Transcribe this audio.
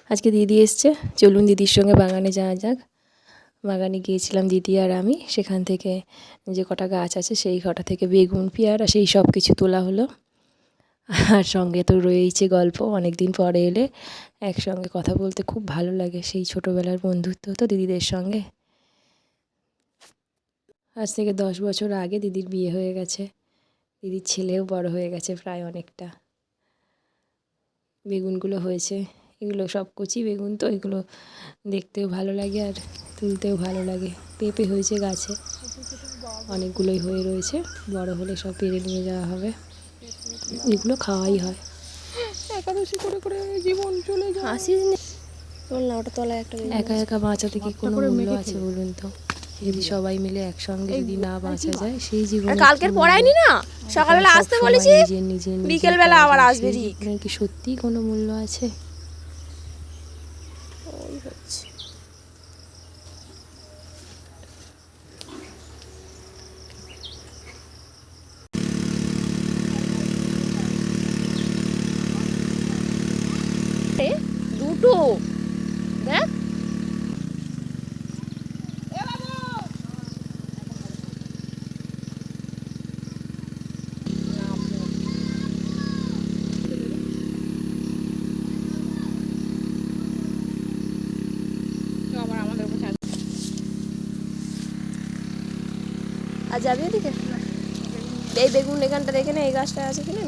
আজকে দিদি এসছে, চলুন দিদির সঙ্গে বাগানে যাওয়া যাক। বাগানে গিয়েছিলাম দিদি আর আমি, সেখান থেকে যে কটা গাছ আছে সেই কটা থেকে বেগুন, পেয়ারা সেই সব কিছু তোলা হলো। আর সঙ্গে তো রয়েইছে গল্প, অনেক দিন পরে এলে একসঙ্গে কথা বলতে খুব ভালো লাগে, সেই ছোটোবেলার বন্ধুত্ব তো দিদিদের সঙ্গে। আজ থেকে 10 বছর আগে দিদির বিয়ে হয়ে গেছে, দিদির ছেলেও বড় হয়ে গেছে প্রায় অনেকটা। বেগুনগুলো হয়েছে, এগুলো সব কচি বেগুন, তো এগুলো দেখতেও ভালো লাগে আর তুলতেও ভালো লাগে। পেঁপে হয়েছে গাছে, অনেকগুলোই হয়ে রয়েছে, বড় হলে সব পেরে নিয়ে যাওয়া হবে। এগুলো খাওয়াই হয়। একাদশী করে করে জীবন চলে যায়। আসিস না, চল না, ওটা তলায় একটা একা একা বাঁচাতে কি কোনো মূল্য আছে বলুন তো? যদি সবাই মিলে একসঙ্গে যদি না বাঁচা যায়, সেই জীবনে কালকের পড়ায়নি না, সকালবেলা আসতে বলেছি, নিজের নিজের বিকেল বেলা আবার আসবে। কি সত্যিই কোনো মূল্য আছে? ওই হচ্ছে দুটো দেখ। আর যাবি ওদিকে? এই বেগুন এখানটা দেখে না, এই গাছটা আছে কিনা।